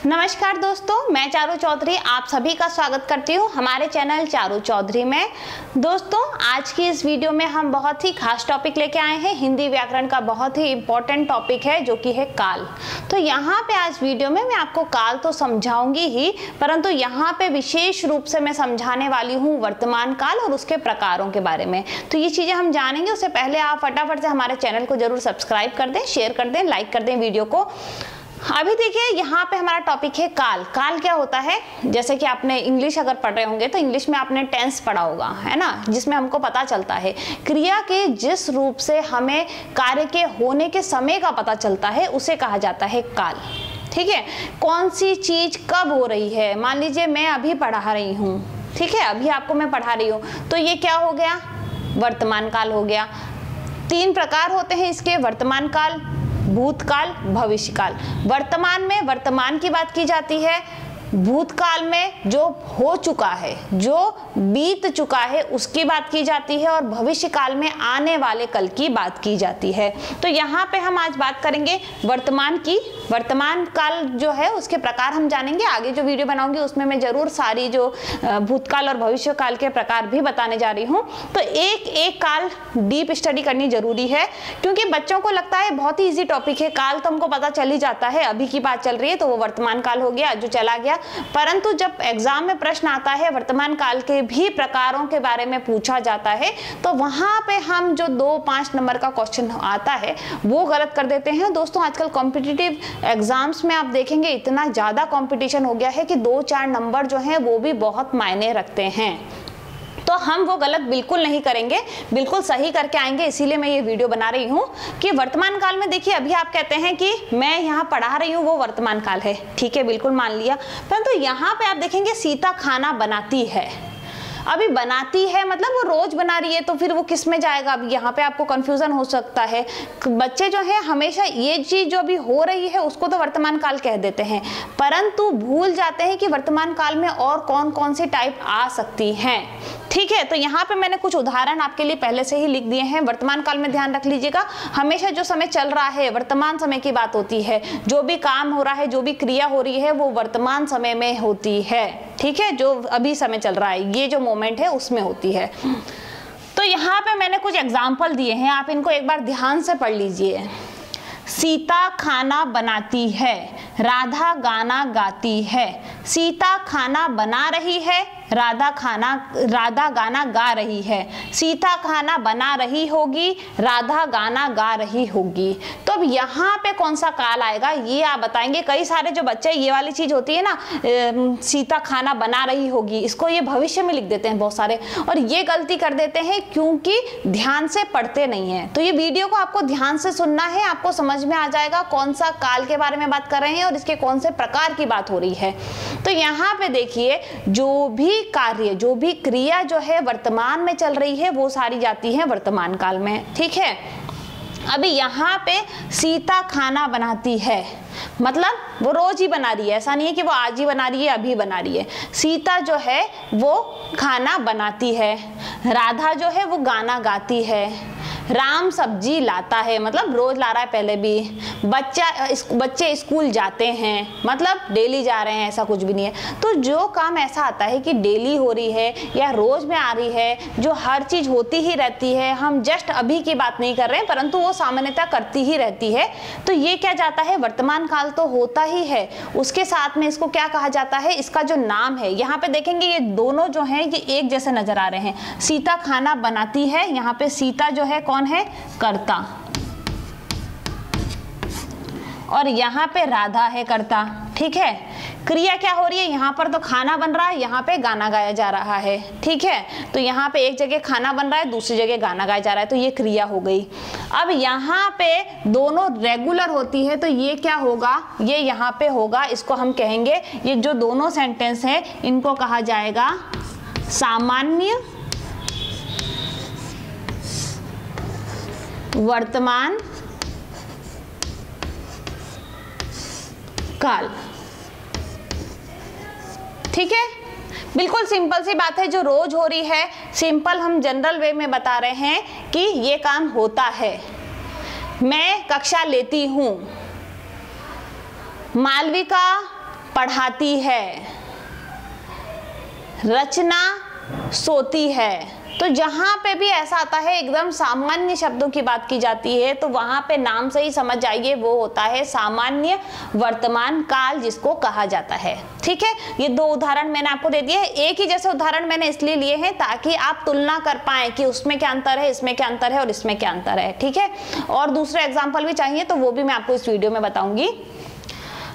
नमस्कार दोस्तों, मैं चारू चौधरी आप सभी का स्वागत करती हूँ हमारे चैनल चारू चौधरी में। दोस्तों, आज की इस वीडियो में हम बहुत ही खास टॉपिक लेके आए हैं। हिंदी व्याकरण का बहुत ही इम्पोर्टेंट टॉपिक है जो कि है काल। तो यहाँ पे आज वीडियो में मैं आपको काल तो समझाऊंगी ही, परंतु यहाँ पे विशेष रूप से मैं समझाने वाली हूँ वर्तमान काल और उसके प्रकारों के बारे में। तो ये चीज़ें हम जानेंगे, उससे पहले आप फटाफट से हमारे चैनल को जरूर सब्सक्राइब कर दें, शेयर कर दें, लाइक कर दें वीडियो को। अभी देखिए, यहाँ पे हमारा टॉपिक है काल। काल क्या होता है? जैसे कि आपने इंग्लिश अगर पढ़ रहे होंगे तो इंग्लिश में आपने टेंस पढ़ा होगा, है ना, जिसमें हमको पता चलता है क्रिया के जिस रूप से हमें कार्य के होने के समय का पता चलता है उसे कहा जाता है काल। ठीक है, कौन सी चीज कब हो रही है। मान लीजिए मैं अभी पढ़ा रही हूँ, ठीक है, अभी आपको मैं पढ़ा रही हूँ, तो ये क्या हो गया? वर्तमान काल हो गया। 3 प्रकार होते हैं इसके, वर्तमान काल, भूतकाल, भविष्यकाल। वर्तमान में वर्तमान की बात की जाती है, भूतकाल में जो हो चुका है, जो बीत चुका है उसकी बात की जाती है, और भविष्य काल में आने वाले कल की बात की जाती है। तो यहाँ पे हम आज बात करेंगे वर्तमान की। वर्तमान काल जो है उसके प्रकार हम जानेंगे। आगे जो वीडियो बनाऊंगी उसमें मैं जरूर सारी जो भूतकाल और भविष्य काल के प्रकार भी बताने जा रही हूँ। तो एक एक काल डीप स्टडी करनी जरूरी है, क्योंकि बच्चों को लगता है बहुत ही ईजी टॉपिक है, काल तो हमको पता चल ही जाता है, अभी की बात चल रही है तो वो वर्तमान काल हो गया जो चला गया। परंतु जब एग्जाम में प्रश्न आता है वर्तमान काल के भी प्रकारों के बारे में पूछा जाता है, तो वहां पे हम जो 2-5 नंबर का क्वेश्चन आता है वो गलत कर देते हैं। दोस्तों, आजकल कॉम्पिटिटिव एग्जाम्स में आप देखेंगे इतना ज्यादा कंपटीशन हो गया है कि 2-4 नंबर जो हैं वो भी बहुत मायने रखते हैं। तो हम वो गलत बिल्कुल नहीं करेंगे, बिल्कुल सही करके आएंगे। इसीलिए मैं ये वीडियो बना रही हूँ कि वर्तमान काल में देखिए, अभी आप कहते हैं कि मैं यहाँ पढ़ा रही हूँ वो वर्तमान काल है, ठीक है, बिल्कुल मान लिया। परंतु यहाँ पे आप देखेंगे सीता खाना बनाती है। अभी बनाती है मतलब वो रोज बना रही है, तो फिर वो किस में जाएगा? अब यहाँ पे आपको कंफ्यूजन हो सकता है। बच्चे जो है हमेशा ये चीज जो अभी हो रही है उसको तो वर्तमान काल कह देते हैं, परंतु भूल जाते हैं कि वर्तमान काल में और कौन कौन सी टाइप आ सकती हैं। ठीक है, तो यहाँ पे मैंने कुछ उदाहरण आपके लिए पहले से ही लिख दिए हैं। वर्तमान काल में ध्यान रख लीजिएगा, हमेशा जो समय चल रहा है वर्तमान समय की बात होती है। जो भी काम हो रहा है, जो भी क्रिया हो रही है वो वर्तमान समय में होती है। ठीक है, जो अभी समय चल रहा है, ये जो मोमेंट है उसमें होती है। तो यहाँ पे मैंने कुछ एग्जाम्पल दिए हैं, आप इनको एक बार ध्यान से पढ़ लीजिए। सीता खाना बनाती है, राधा गाना गाती है। सीता खाना बना रही है, राधा गाना गा रही है। सीता खाना बना रही होगी, राधा गाना गा रही होगी। तो अब यहाँ पे कौन सा काल आएगा ये आप बताएंगे। कई सारे जो बच्चे ये वाली चीज होती है ना, सीता खाना बना रही होगी, इसको ये भविष्य में लिख देते हैं बहुत सारे, और ये गलती कर देते हैं क्योंकि ध्यान से पढ़ते नहीं है। तो ये वीडियो को आपको ध्यान से सुनना है, आपको समझ में आ जाएगा कौन सा काल के बारे में बात कर रहे हैं और इसके कौन से प्रकार की बात हो रही है। तो यहाँ पे देखिए, जो भी कार्य, जो भी क्रिया जो है वर्तमान में चल रही है वो सारी जाती है वर्तमान काल में। ठीक है, अभी यहाँ पे सीता खाना बनाती है, मतलब वो रोज ही बना रही है, ऐसा नहीं है कि वो आज ही बना रही है, अभी बना रही है। सीता जो है वो खाना बनाती है, राधा जो है वो गाना गाती है, राम सब्जी लाता है, मतलब रोज ला रहा है पहले भी। बच्चे स्कूल जाते हैं, मतलब डेली जा रहे हैं, ऐसा कुछ भी नहीं है। तो जो काम ऐसा आता है कि डेली हो रही है या रोज में आ रही है, जो हर चीज होती ही रहती है, हम जस्ट अभी की बात नहीं कर रहे हैं, परंतु वो सामान्यतः करती ही रहती है, तो ये क्या जाता है? वर्तमान काल तो होता ही है। उसके साथ में इसको क्या कहा जाता है? इसका जो नाम है, यहाँ पे देखेंगे ये दोनों जो हैं ये एक जैसे नजर आ रहे हैं। सीता खाना बनाती है, यहाँ पे सीता जो है कौन है? कर्ता, और यहाँ पे राधा है कर्ता। ठीक है, क्रिया क्या हो रही है? यहाँ पर तो खाना बन रहा है, यहाँ पे गाना गाया जा रहा है। ठीक है, तो यहाँ पे एक जगह खाना बन रहा है, दूसरी जगह गाना गाया जा रहा है, तो ये क्रिया हो गई। अब यहाँ पे दोनों रेगुलर होती है, तो ये क्या होगा? ये यहाँ पे होगा, इसको हम कहेंगे, ये जो दोनों सेंटेंस है इनको कहा जाएगा सामान्य वर्तमान काल। ठीक है, बिल्कुल सिंपल सी बात है, जो रोज हो रही है, सिंपल हम जनरल वे में बता रहे हैं कि ये काम होता है। मैं कक्षा लेती हूँ, मालविका पढ़ाती है, रचना सोती है। तो जहां पे भी ऐसा आता है एकदम सामान्य शब्दों की बात की जाती है तो वहां पे नाम से ही समझ जाइए वो होता है सामान्य वर्तमान काल जिसको कहा जाता है। ठीक है, ये दो उदाहरण मैंने आपको दे दिए। एक ही जैसे उदाहरण मैंने इसलिए लिए हैं ताकि आप तुलना कर पाएं कि उसमें क्या अंतर है, इसमें क्या अंतर है और इसमें क्या अंतर है। ठीक है, और दूसरे एग्जाम्पल भी चाहिए तो वो भी मैं आपको इस वीडियो में बताऊंगी।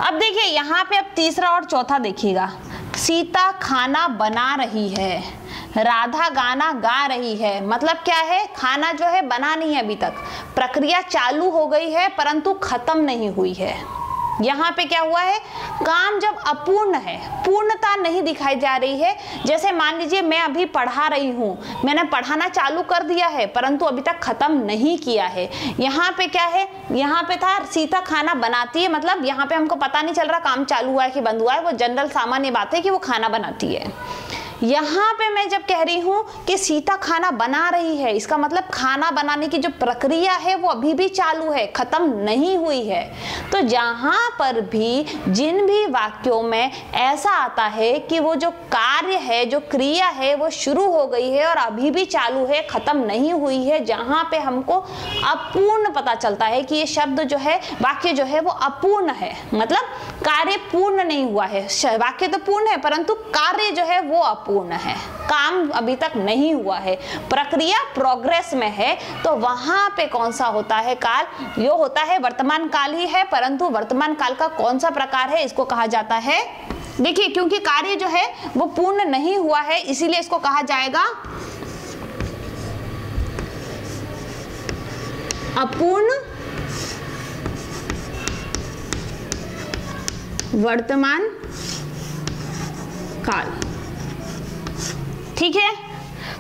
अब देखिए यहाँ पे अब तीसरा और चौथा देखिएगा। सीता खाना बना रही है, राधा गाना गा रही है। मतलब क्या है, खाना जो है बना नहीं है, अभी तक प्रक्रिया चालू हो गई है परंतु खत्म नहीं हुई है। यहाँ पे क्या हुआ है, काम जब अपूर्ण है, पूर्णता नहीं दिखाई जा रही है। जैसे मान लीजिए मैं अभी पढ़ा रही हूँ, मैंने पढ़ाना चालू कर दिया है परंतु अभी तक खत्म नहीं किया है। यहाँ पे क्या है, यहाँ पे था सीता खाना बनाती है, मतलब यहाँ पे हमको पता नहीं चल रहा काम चालू हुआ है कि बंद हुआ है, वो जनरल सामान्य बात है कि वो खाना बनाती है। यहाँ पे मैं जब कह रही हूँ कि सीता खाना बना रही है, इसका मतलब खाना बनाने की जो प्रक्रिया है वो अभी भी चालू है, खत्म नहीं हुई है। तो जहाँ पर भी जिन भी वाक्यों में ऐसा आता है कि वो जो कार्य है, जो क्रिया है वो शुरू हो गई है और अभी भी चालू है, खत्म नहीं हुई है, जहाँ पे हमको अपूर्ण पता चलता है कि ये शब्द जो है, वाक्य जो है वो अपूर्ण है, मतलब कार्य पूर्ण नहीं हुआ है। वाक्य तो पूर्ण है परंतु कार्य जो है वो अपूर्ण है, काम अभी तक नहीं हुआ है, प्रक्रिया प्रोग्रेस में है। तो वहां पे कौन सा होता है काल, यो होता है वर्तमान काल ही है, परंतु वर्तमान काल का कौन सा प्रकार है, इसको कहा जाता है, देखिए क्योंकि कार्य जो है वो पूर्ण नहीं हुआ है इसीलिए इसको कहा जाएगा अपूर्ण वर्तमान काल। ठीक है,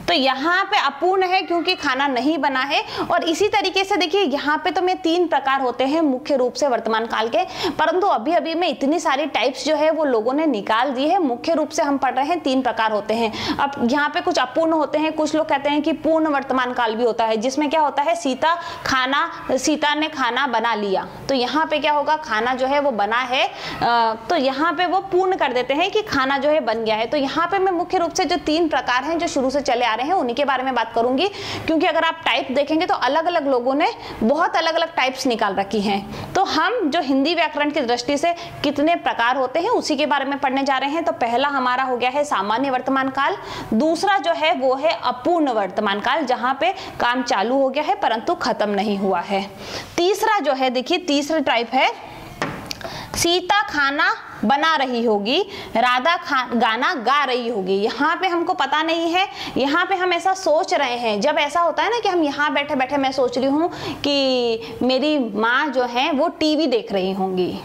तो यहाँ पे अपूर्ण है क्योंकि खाना नहीं बना है। और इसी तरीके से देखिए यहाँ पे तो मैं 3 प्रकार होते हैं मुख्य रूप से वर्तमान काल के, परंतु अभी अभी में इतनी सारी टाइप्स जो है वो लोगों ने निकाल दी है। मुख्य रूप से हम पढ़ रहे हैं 3 प्रकार होते हैं। अब यहाँ पे कुछ अपूर्ण होते हैं, कुछ लोग कहते हैं कि पूर्ण वर्तमान काल भी होता है, जिसमें क्या होता है सीता ने खाना बना लिया, तो यहाँ पे क्या होगा, खाना जो है वो बना है, तो यहाँ पे वो पूर्ण कर देते हैं कि खाना जो है बन गया है। तो यहाँ पे मैं मुख्य रूप से जो 3 प्रकार हैं जो शुरू से चले आ रहे हैं उन्हीं के बारे में बात करूंगी, क्योंकि अगर आप टाइप देखेंगे तो अलग अलग लोगों ने बहुत अलग अलग टाइप्स निकाल रखी हैं। तो हम जो हिंदी व्याकरण की दृष्टि से कितने प्रकार होते हैं उसी के बारे में पढ़ने जा रहे हैं। तो पहला हमारा हो गया है सामान्य वर्तमान काल, दूसरा जो है वो है अपूर्ण वर्तमान काल जहां पे काम चालू हो गया है परंतु खत्म नहीं हुआ है। तीसरा जो है, देखिए तीसरा टाइप है सीता खाना बना रही होगी, राधा गाना गा रही होगी। यहाँ पे हमको पता नहीं है, यहाँ पे हम ऐसा सोच रहे हैं। जब ऐसा होता है ना कि हम यहाँ बैठे बैठे मैं सोच रही हूँ कि मेरी माँ जो है वो टीवी देख रही होंगी,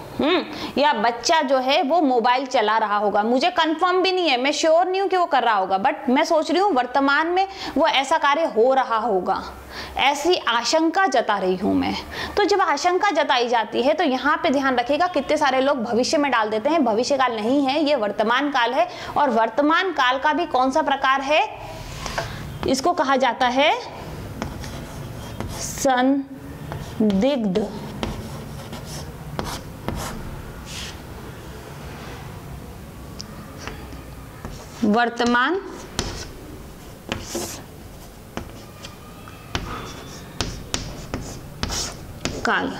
या बच्चा जो है वो मोबाइल चला रहा होगा, मुझे कंफर्म भी नहीं है, मैं श्योर नहीं हूँ कि वो कर रहा होगा, बट मैं सोच रही हूँ वर्तमान में वो ऐसा कार्य हो रहा होगा, ऐसी आशंका जता रही हूं मैं। तो जब आशंका जताई जाती है तो यहाँ पे ध्यान रखिएगा, कितने सारे लोग भविष्य में डाल देते हैं, भविष्य काल नहीं है, ये वर्तमान काल है। और वर्तमान काल का भी कौन सा प्रकार है, इसको कहा जाता है संदिग्ध वर्तमान काल।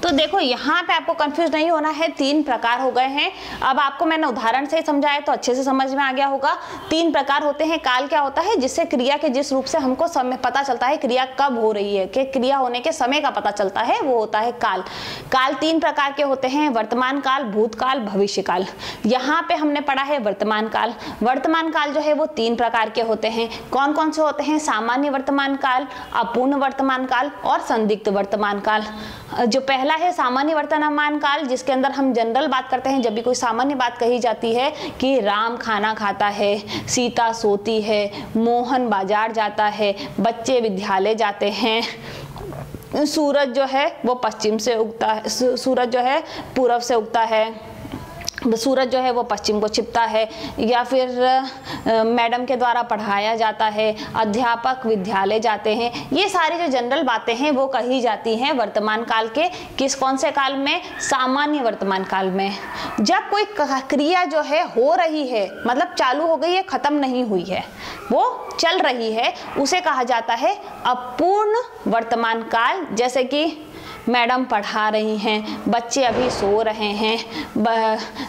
तो देखो यहाँ पे आपको कंफ्यूज नहीं होना है, 3 प्रकार हो गए हैं। अब आपको मैंने उदाहरण से समझाया तो अच्छे से समझ में आ गया होगा। 3 प्रकार होते हैं। काल क्या होता है, जिससे क्रिया के जिस रूप से हमको समय पता चलता है, क्रिया कब हो रही है, कि क्रिया होने के समय का पता चलता है, वो होता है काल। काल 3 प्रकार के होते हैं, वर्तमान काल, भूतकाल, भविष्य काल। यहाँ पे हमने पढ़ा है वर्तमान काल। वर्तमान काल जो है वो 3 प्रकार के होते हैं। कौन कौन से होते हैं, सामान्य वर्तमान काल, अपूर्ण वर्तमान काल और संदिग्ध वर्तमान काल। जो पहला है सामान्य वर्तमान काल, जिसके अंदर हम जनरल बात करते हैं। जब भी कोई सामान्य बात कही जाती है कि राम खाना खाता है, सीता सोती है, मोहन बाजार जाता है, बच्चे विद्यालय जाते हैं, सूरज जो है वो पश्चिम से उगता है, सूरज जो है पूर्व से उगता है, सूरज जो है वो पश्चिम को छिपता है, या फिर मैडम के द्वारा पढ़ाया जाता है, अध्यापक विद्यालय जाते हैं। ये सारी जो जनरल बातें हैं वो कही जाती हैं वर्तमान काल के कौन से काल में? सामान्य वर्तमान काल में। जब कोई क्रिया जो है हो रही है, मतलब चालू हो गई है, खत्म नहीं हुई है, वो चल रही है, उसे कहा जाता है अपूर्ण वर्तमान काल। जैसे कि मैडम पढ़ा रही हैं, बच्चे अभी सो रहे हैं,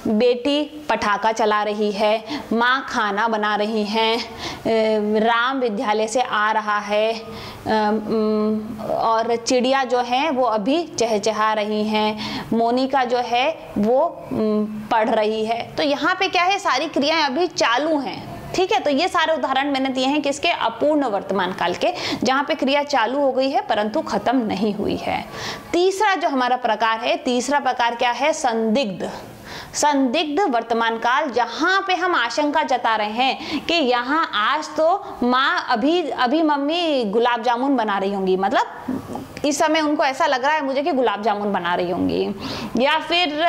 बेटी पटाखा चला रही है, माँ खाना बना रही हैं, राम विद्यालय से आ रहा है, और चिड़िया जो है वो अभी चहचहा रही हैं, मोनिका जो है वो पढ़ रही है। तो यहाँ पे क्या है, सारी क्रियाएं अभी चालू हैं। ठीक है, तो ये सारे उदाहरण मैंने दिए हैं किसके? अपूर्ण वर्तमान काल के, जहां पे क्रिया चालू हो गई है परंतु खत्म नहीं हुई है। तीसरा जो हमारा प्रकार है, तीसरा प्रकार क्या है? संदिग्ध। संदिग्ध वर्तमान काल, जहां पे हम आशंका जता रहे हैं कि यहाँ आज तो माँ अभी मम्मी गुलाब जामुन बना रही होंगी, मतलब इस समय उनको ऐसा लग रहा है मुझे कि गुलाब जामुन बना रही होंगी, या फिर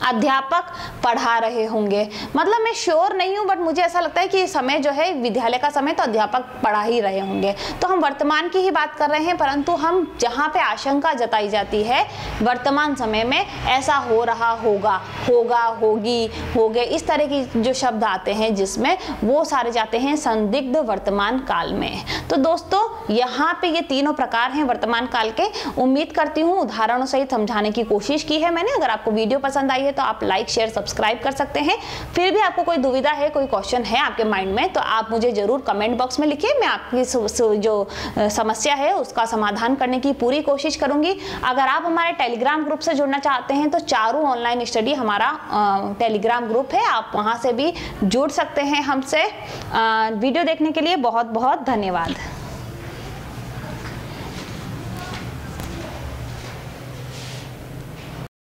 अध्यापक पढ़ा रहे होंगे, मतलब मैं श्योर नहीं हूँ बट मुझे ऐसा लगता है कि समय जो है विद्यालय का समय, तो अध्यापक पढ़ा ही रहे होंगे। तो हम वर्तमान की ही बात कर रहे हैं, परंतु हम जहाँ पे आशंका जताई जाती है वर्तमान समय में ऐसा हो रहा होगा, होगा, होगी, होगे, इस तरह की जो शब्द आते हैं जिसमें, वो सारे जाते हैं संदिग्ध वर्तमान काल में। तो दोस्तों यहाँ पे ये तीनों प्रकार हैं वर्तमान काल के। उम्मीद करती हूँ उदाहरणों सहित समझाने की कोशिश की है मैंने। अगर आपको वीडियो पसंद आई है तो आप लाइक, शेयर, सब्सक्राइब कर सकते हैं। फिर भी आपको कोई दुविधा है, कोई क्वेश्चन है आपके माइंड में, तो आप मुझे जरूर कमेंट बॉक्स में लिखिए। मैं आपकी जो समस्या है उसका समाधान करने की पूरी कोशिश करूंगी। अगर आप हमारे टेलीग्राम ग्रुप से जुड़ना चाहते हैं तो चारू ऑनलाइन स्टडी हमारा टेलीग्राम ग्रुप है, आप वहां से भी जुड़ सकते हैं हमसे। वीडियो देखने के लिए बहुत बहुत धन्यवाद।